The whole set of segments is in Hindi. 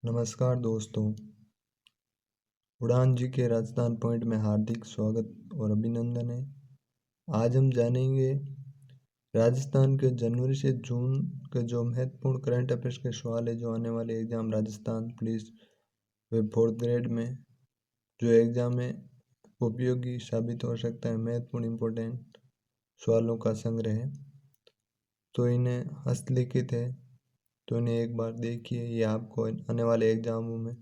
नमस्कार दोस्तों। उड़ान जी के राजस्थान पॉइंट में हार्दिक स्वागत और अभिनंदन है। आज हम जानेंगे राजस्थान के जनवरी से जून के जो महत्वपूर्ण करंट अफेयर्स के सवाल है जो आने वाले एग्जाम राजस्थान पुलिस व फोर्थ ग्रेड में जो एग्जाम में उपयोगी साबित हो सकता है, महत्वपूर्ण इम्पोर्टेंट सवालों का संग्रह है। तो इन्हें हस्तलिखित है, तो इन्हें एक बार देखिए, ये आपको आने वाले एग्जामों में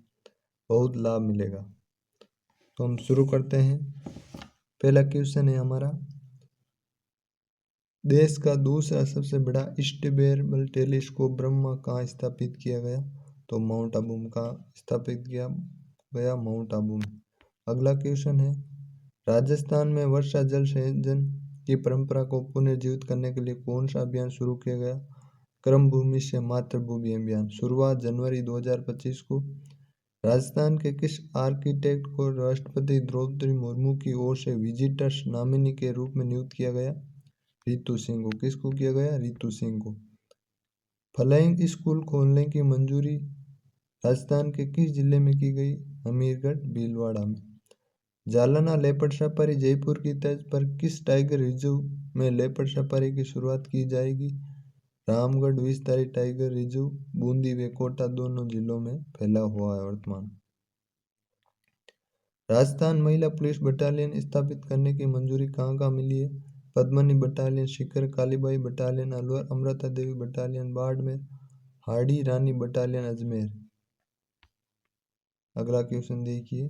बहुत लाभ मिलेगा। तो हम शुरू करते हैं। पहला क्वेश्चन है हमारा, देश का दूसरा सबसे बड़ा स्टेबल टेलीस्कोप ब्रह्मा कहाँ स्थापित किया गया? तो माउंट आबू में कहाँ स्थापित किया गया? माउंट आबू में। अगला क्वेश्चन है, राजस्थान में वर्षा जल संचयन की परंपरा को पुनर्जीवित करने के लिए कौन सा अभियान शुरू किया गया? क्रम भूमि से मातृभूमि अभियान। शुरुआत जनवरी 2025 को। राजस्थान के किस आर्किटेक्ट को राष्ट्रपति द्रौपदी मुर्मू की ओर से विजिटर्स नॉमिनी के रूप में नियुक्त किया गया? रितु सिंह को। किसको किया गया? रितु सिंह को। फ्लाइंग स्कूल खोलने की मंजूरी राजस्थान के किस जिले में की गई? हमीरगढ़ भीलवाड़ा में। जालना लेपर्ड सफारी जयपुर की तर्ज पर किस टाइगर रिजर्व में लेपर्ड सफारी की शुरुआत की जाएगी? रामगढ़ विस्तारित टाइगर रिजर्व बूंदी व कोटा दोनों जिलों में फैला हुआ है वर्तमान। राजस्थान महिला पुलिस बटालियन स्थापित करने की मंजूरी कहाँ मिली है? Padmini battalion Sikar, Kalibai battalion Alwar, Amrita Devi battalion Barmer, Hadi Rani battalion Ajmer. अगला क्वेश्चन देखिए,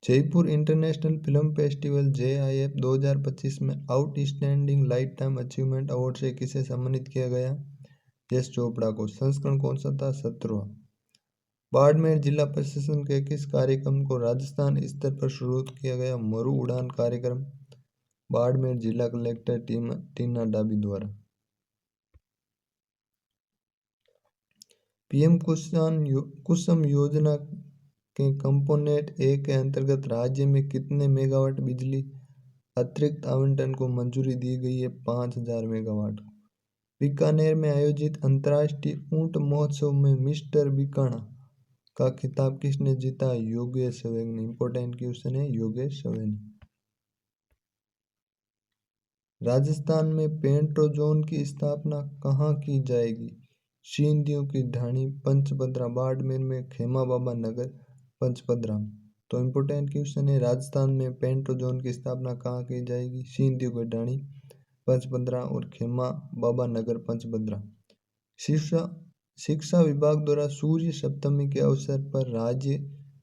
Jaipur international film festival JIF 2025 में outstanding life time achievement award से किसे सम्मानित किया गया? यश चोपड़ा को। संस्करण कौन सा था? 17वां। बाड़मेर जिला प्रशासन के किस कार्यक्रम को राजस्थान स्तर पर शुरू किया गया? मरु उड़ान कार्यक्रम। बाड़मेर जिला कलेक्टर टीना डाबी द्वारा। PM कुसुम योजना के कंपोनेंट A के अंतर्गत राज्य में कितने मेगावाट बिजली अतिरिक्त आवंटन को मंजूरी दी गई है? 5000 मेगावाट। बीकानेर में आयोजित अंतर्राष्ट्रीय ऊंट महोत्सव में मिस्टर बीकाना का खिताब किसने जीता? योगेश सवेग ने। इंपॉर्टेंट क्वेश्चन है, योगेश सवेग ने। राजस्थान में पेंट्रोजोन की स्थापना कहाँ की जाएगी? सिंधियों की ढाणी पंचपदरा। बाड़मेर में खेमा बाबा नगर पंचपदरा में। तो इम्पोर्टेंट क्वेश्चन है, राजस्थान में पेंट्रोजोन की स्थापना कहाँ की जाएगी? सिंधियों की ढाणी पंचपदरा और खेमा बाबा नगर पंचपदरा। शिक्षा विभाग द्वारा सूर्य सप्तमी के अवसर पर राज्य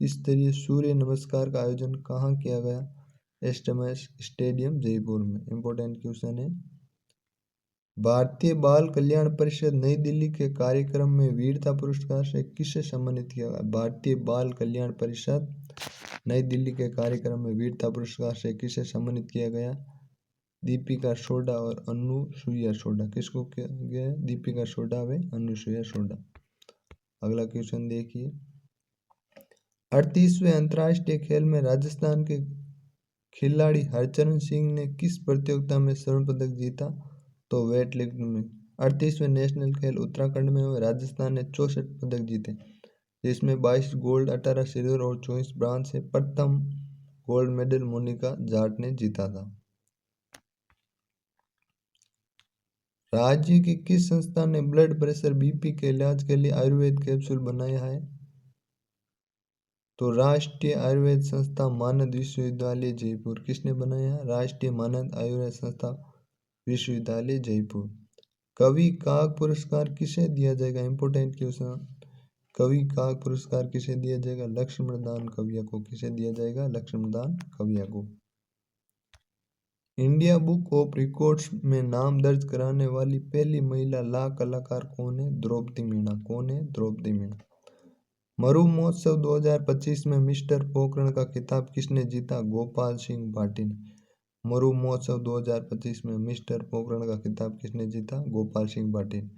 स्तरीय सूर्य नमस्कार का आयोजन कहाँ किया गया? एसएमएस स्टेडियम जयपुर में। इंपॉर्टेंट क्वेश्चन है, भारतीय बाल कल्याण परिषद नई दिल्ली के कार्यक्रम में वीरता पुरस्कार से किसे सम्मानित किया गया? भारतीय बाल कल्याण परिषद नई दिल्ली के कार्यक्रम में वीरता पुरस्कार से किसे सम्मानित किया गया? दीपिका सोडा और अनुसुईया सोडा। किसको किया गया? दीपिका सोडा व अनुसुईया सोडा। अगला क्वेश्चन देखिए, 38वें अंतर्राष्ट्रीय खेल में राजस्थान के खिलाड़ी हरचरण सिंह ने किस प्रतियोगिता में स्वर्ण पदक जीता? तो वेट लिफ्टिंग में। 38वें नेशनल खेल उत्तराखंड में हुए। राजस्थान ने 64 पदक जीते, जिसमें 22 गोल्ड, 18 सिल्वर और 24 ब्रांज से। प्रथम गोल्ड मेडल मोनिका जाट ने जीता था। राज्य की किस संस्था ने ब्लड प्रेशर BP के इलाज के लिए आयुर्वेद कैप्सूल बनाया है? तो राष्ट्रीय आयुर्वेद संस्था मानद विश्वविद्यालय जयपुर। किसने बनाया है? राष्ट्रीय मानद आयुर्वेद संस्था विश्वविद्यालय जयपुर। कवि काग पुरस्कार किसे दिया जाएगा? इंपोर्टेंट क्वेश्चन, कवि काग पुरस्कार किसे दिया जाएगा? लक्ष्मणदान कविया को। किसे दिया जाएगा? लक्ष्मणदान कविया को। इंडिया बुक ऑफ रिकॉर्ड्स में नाम दर्ज कराने वाली पहली महिला ला कलाकार कौन है? द्रौपदी मीणा। कौन है? द्रौपदी मीणा। मरु महोत्सव 2025 में मिस्टर पोखरण का खिताब किसने जीता? गोपाल सिंह भाटी ने। मरु महोत्सव 2025 में मिस्टर पोखरण का खिताब किसने जीता? गोपाल सिंह भाटी ने।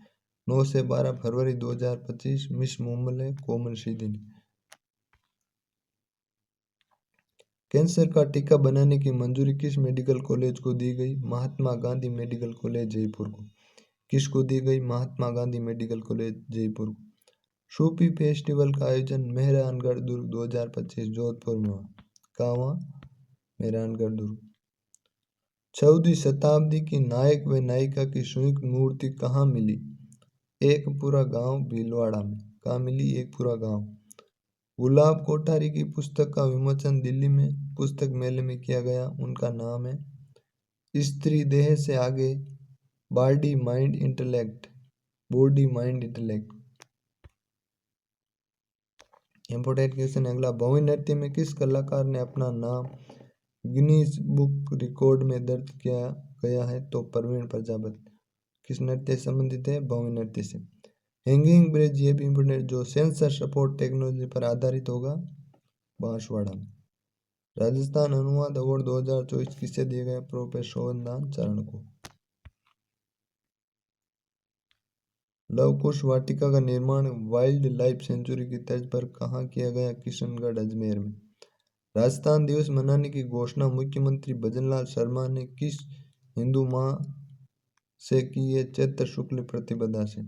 9 से 12 फरवरी 2025 मिस मुंबई है कोमल सीधी ने। कैंसर का टीका बनाने की मंजूरी किस मेडिकल कॉलेज को दी गई? महात्मा गांधी मेडिकल कॉलेज जयपुर को। किसको दी गई? महात्मा गांधी मेडिकल कॉलेज जयपुर को। सूफी फेस्टिवल का आयोजन मेहरानगढ़ दुर्ग 2025 जोधपुर में हुआ। कहाँ हुआ? मेहरानगढ़ दुर्ग। 14वीं शताब्दी की नायक व नायिका की संयुक्त मूर्ति कहाँ मिली? एक पूरा गांव भीलवाड़ा में। कहाँ मिली? एक पूरा गांव। गुलाब कोठारी की पुस्तक का विमोचन दिल्ली में पुस्तक मेले में किया गया। उनका नाम है स्त्री देह से आगे, body mind intellect. Body mind intellect. Important question अगला, भौवी नृत्य में किस कलाकार ने अपना नाम गिनीज बुक रिकॉर्ड में दर्ज किया गया है? तो प्रवीण प्रजापति। किस नृत्य से संबंधित है? भौवी नृत्य से। हैंगिंग ब्रिज, ये भी इंपोर्टेंट, जो सेंसर सपोर्ट टेक्नोलॉजी पर आधारित होगा, बांसवाड़ा में। राजस्थान अनुवाद अवार्ड 2024 किसे दिया गया? प्रोफेसर शोभनदान चरण को। लव कुश वाटिका का निर्माण वाइल्ड लाइफ सेंचुरी की तर्ज पर कहाँ किया गया? किशनगढ़ अजमेर में। राजस्थान दिवस मनाने की घोषणा मुख्यमंत्री भजनलाल शर्मा ने किस हिंदू माह से की है? चैत्र शुक्ल प्रतिपदा से।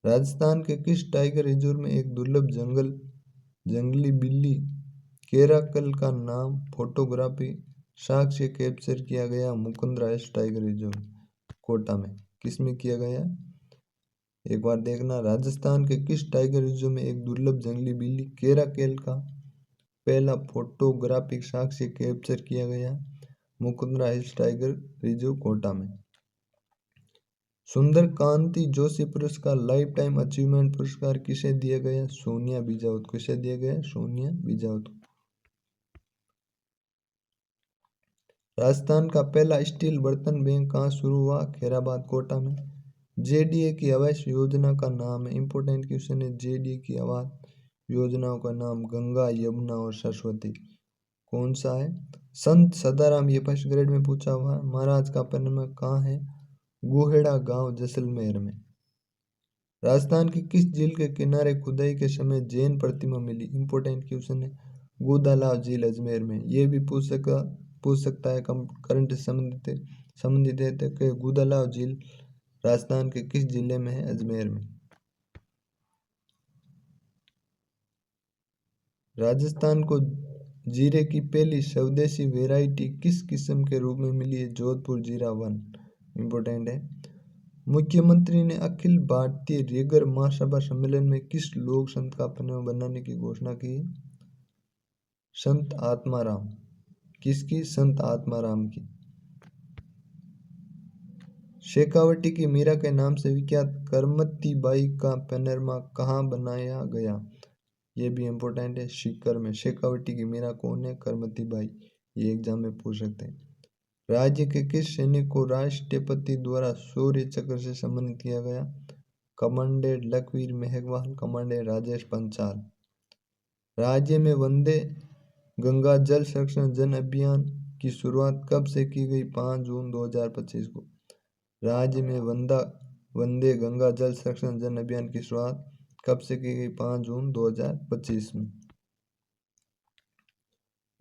राजस्थान के किस टाइगर रिजर्व में एक दुर्लभ जंगली बिल्ली केराकल का नाम फोटोग्राफी साक्ष्य कैप्चर किया गया? मुकुंदरा टाइगर रिजर्व कोटा में। किस में किया गया? एक बार देखना, राजस्थान के किस टाइगर रिजर्व में एक दुर्लभ जंगली बिल्ली केराकेल का पहला फोटोग्राफिक साक्ष्य कैप्चर किया गया? Mukundra hills tiger reserve Kota में। सुंदर कांति जोशी पुरस्कार लाइफ टाइम अचीवमेंट पुरस्कार किसे दिया गया? सोनिया बीजावत। किसे दिया गया? सोनिया बीजावत। राजस्थान का पहला स्टील बर्तन बैंक कहाँ शुरू हुआ? खैराबाद कोटा में। जेडीए की आवास योजना का नाम है, इंपोर्टेंट क्वेश्चन है, जेडीए की आवास योजनाओं का नाम गंगा, यमुना और सरस्वती कौन सा है? संत सदाराम, ये फर्स्ट ग्रेड में पूछा हुआ है। महाराज का पैनल कहाँ है? गोहेड़ा गांव जैसलमेर में। राजस्थान की किस झील के किनारे खुदाई के समय जैन प्रतिमा मिली? इंपोर्टेंट क्वेश्चन है, गोदालाव झील अजमेर में। ये भी पूछ सकता है, करंट संबंधित है तो गोदालाव झील राजस्थान के किस जिले में है? अजमेर में। राजस्थान को जीरे की पहली स्वदेशी वैरायटी किस किस्म के रूप में मिली है? जोधपुर जीरा 1, इंपोर्टेंट है। मुख्यमंत्री ने अखिल भारतीय रीगर महासभा सम्मेलन में किस लोक संत का पैनल बनाने की घोषणा की? संत आत्माराम। किसकी? संत आत्माराम की। शेखावटी की मीरा के नाम से विख्यात करमत्ती बाई का पैनरमा कहाँ बनाया गया? ये भी इम्पोर्टेंट है, सीकर में। शेखावटी की मीरा कौन है? करमत्ती बाई। ये एग्जाम में पूछ सकते हैं। राज्य के किस सैनिक को राष्ट्रपति द्वारा शौर्य चक्र से सम्मानित किया गया? Commandant Lakhvir Mehgwal, commandant Rajesh Panchal. राज्य में वंदे गंगा जल संरक्षण जन अभियान की शुरुआत कब से की गई? 5 जून 2025 को। राज्य में वंदे गंगा जल संरक्षण जन अभियान की शुरुआत कब से की गई? 5 जून 2025 में।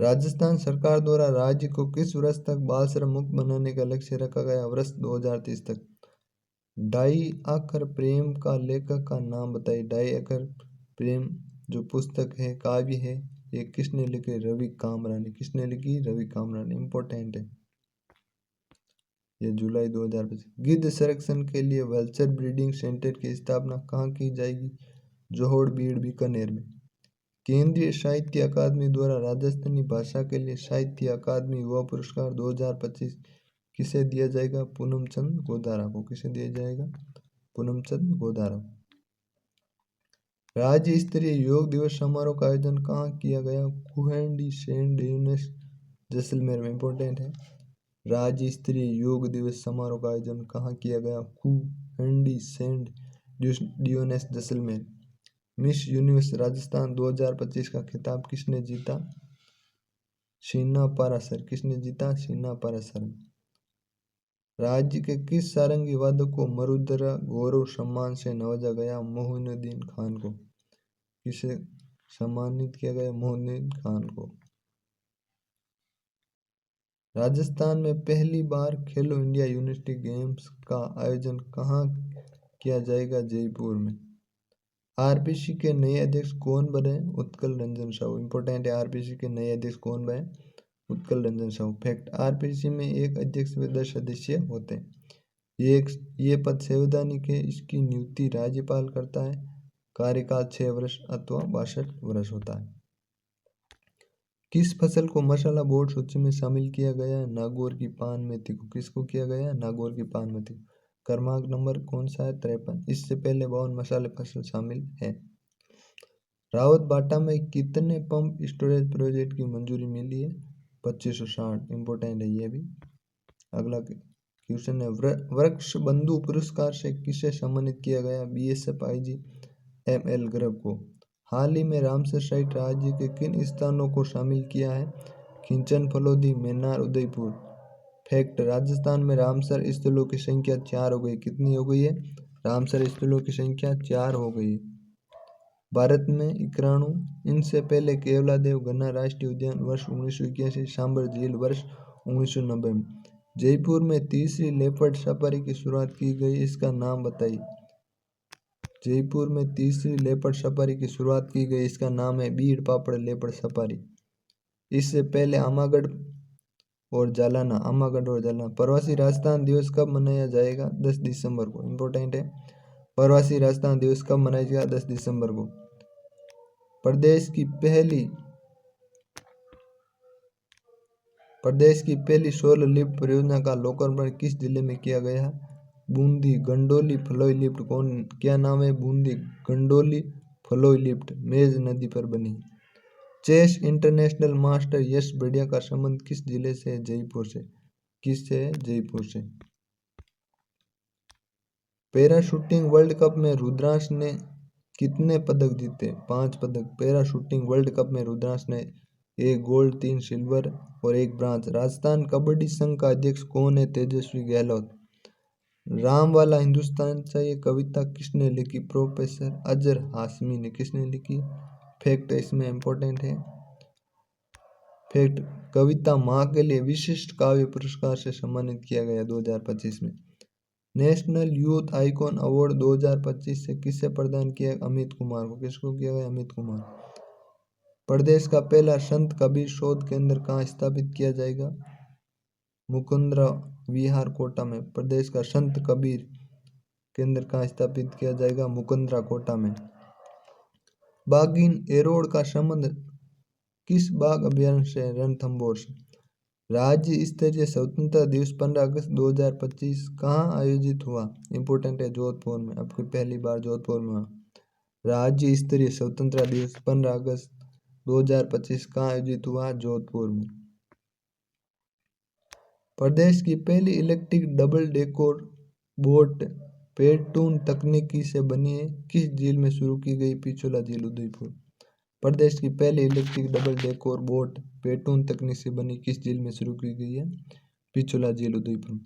राजस्थान सरकार द्वारा राज्य को किस वर्ष तक बाल श्रम मुक्त बनाने का लक्ष्य रखा गया? वर्ष 2030 तक। डाई आखर प्रेम का लेखक का नाम बताइए। डाई आखर प्रेम जो पुस्तक है, काव्य है, ये किसने लिखी? रवि कामरा ने। किसने लिखी? रवि कामरा ने। इंपॉर्टेंट है, ये जुलाई 2025। गिद्ध संरक्षण के लिए वल्चर ब्रीडिंग सेंटर की स्थापना कहाँ की जाएगी? जोहोड़ बीड़ बीकानेर में। केंद्रीय साहित्य अकादमी द्वारा राजस्थानी भाषा के लिए साहित्य अकादमी युवा पुरस्कार 2025 किसे दिया जाएगा? पूनमचंद गोदारा को। किसे दिया जाएगा? पूनमचंद गोदारा। राज्य स्तरीय योग दिवस समारोह का आयोजन कहाँ किया गया? कुहेंडी सेंट यूनिस जैसलमेर में। इंपोर्टेंट है, राज्य स्तरीय योग दिवस समारोह का आयोजन कहाँ किया गया? कुहेंडी सेंट डियोनेस जैसलमेर। मिस यूनिवर्स राजस्थान 2025 का खिताब किसने जीता? शीना पारासर। किसने जीता? शीना पारासर। राज्य के किस सारंगी वादक को मरुधरा गौरव सम्मान से नवाजा गया? मोइनुद्दीन खान को। किसे सम्मानित किया गया? मोइनुद्दीन खान को। राजस्थान में पहली बार खेलो इंडिया यूनिवर्सिटी गेम्स का आयोजन कहाँ किया जाएगा? जयपुर में। आरपीसी के नए अध्यक्ष कौन बने? उत्कल रंजन साहू। इंपॉर्टेंट है, आरपीसी के नए अध्यक्ष कौन बने? उत्कल रंजन साहू। फैक्ट, आरपीसी में एक अध्यक्ष व 10 सदस्य होते हैं। ये पद संवैधानिक है, इसकी नियुक्ति राज्यपाल करता है। कार्यकाल 6 वर्ष अथवा 62 वर्ष होता है। किस फसल को मसाला बोर्ड सूची में शामिल किया गया है? नागौर की पान मेथी को। किसको किया गया है? नागौर की पान मेथी। क्रमांक नंबर कौन सा है? 53। इससे पहले 52 मसाले फसल शामिल है। रावत बाटा में कितने पंप स्टोरेज प्रोजेक्ट की मंजूरी मिली है? 2560। इंपोर्टेंट है ये भी। अगला क्वेश्चन है, वृक्ष बंधु पुरस्कार से किसे सम्मानित किया गया? बीएसएफ आईजी एमएल गर्ग को। हाल ही में रामसर साइट राज्य के किन स्थानों को शामिल किया है? खिंचन, फलोदी, मैनार, उदयपुर। फैक्ट, राजस्थान में रामसर स्थलों की संख्या 4 हो गई। कितनी हो गई है? रामसर स्थलों की संख्या 4 हो गई। भारत में 91, इनसे पहले केवलादेव घना राष्ट्रीय उद्यान वर्ष 1981, सांबर झील वर्ष 1990 में। जयपुर में तीसरी लेपर्ड सफारी की शुरुआत की गई, इसका नाम बताइए। जयपुर में तीसरी लेपर्ड सफारी की शुरुआत की गई, इसका नाम है बीड़ पापड़ लेपर्ड सफारी। इससे पहले आमागढ़ और जालना। प्रवासी राजस्थान दिवस कब मनाया जाएगा? 10 दिसंबर को। इंपॉर्टेंट है, प्रवासी राजस्थान दिवस कब मनाया जाएगा? 10 दिसंबर को। प्रदेश की पहली सोलर लिफ्ट परियोजना का लोकार्पण किस जिले में किया गया है? बूंदी। गंडोली फ्लोई लिफ्ट क्या नाम है? बूंदी गंडोली फ्लोई लिफ्ट मेज नदी पर बनी। चेस इंटरनेशनल मास्टर यश बढ़िया का संबंध किस जिले से है? जयपुर से। किससे है? जयपुर से। पैरा शूटिंग वर्ल्ड कप में रुद्रांश ने कितने पदक जीते? 5 पदक। पैरा शूटिंग वर्ल्ड कप में रुद्रांश ने 1 गोल्ड, 3 सिल्वर और 1 ब्रांज। राजस्थान कबड्डी संघ का अध्यक्ष कौन है? तेजस्वी गहलोत। राम वाला हिंदुस्तान चाहिए कविता किसने लिखी? प्रोफेसर अजहर हाशमी ने। किसने लिखी? फैक्ट इसमें इंपॉर्टेंट है। फैक्ट, कविता माँ के लिए विशिष्ट काव्य पुरस्कार से सम्मानित किया गया 2025 में। नेशनल यूथ आइकॉन अवार्ड 2025 से किसे प्रदान किया? अमित कुमार को। किसको किया गया? अमित कुमार। प्रदेश का पहला संत कबीर शोध केंद्र कहाँ स्थापित किया जाएगा? मुकुंद्रा विहार कोटा में। प्रदेश का संत कबीर केंद्र कहाँ स्थापित किया जाएगा? मुकुंद्रा कोटा में। बाघिन एरोड का संबंध किस बाघ अभ्यारण्य से? रणथंभौर से। राज्य स्तरीय स्वतंत्रता दिवस 15 अगस्त 2025 कहाँ आयोजित हुआ? इंपोर्टेंट है, जोधपुर में। अब पहली बार जोधपुर में हुआ। राज्य स्तरीय स्वतंत्रता दिवस 15 अगस्त 2025 कहाँ आयोजित हुआ? जोधपुर में। प्रदेश की पहली electric double decker boat pontoon तकनीकी से बनी है, किस झील में शुरू की गई? पिछोला झील, उदयपुर। प्रदेश की पहली electric double decker boat pontoon तकनीक से बनी किस झील में शुरू की गई है? पिछोला झील, उदयपुर।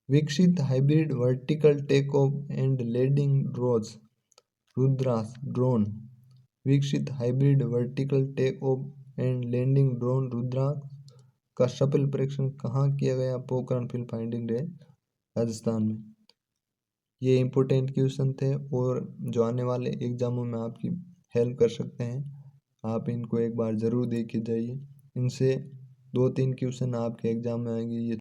विकसित hybrid vertical take off and landing Rudransh drone. विकसित hybrid vertical take off and landing drone Rudransh का सफल परीक्षण कहाँ किया गया? Pokhran field firing range, Rajasthan में। ये इंपोर्टेंट क्वेश्चन थे और जो आने वाले एग्जामों में आपकी हेल्प कर सकते हैं। आप इनको एक बार ज़रूर देख के जाइए। इनसे 2-3 क्वेश्चन आपके एग्जाम में आएंगे। ये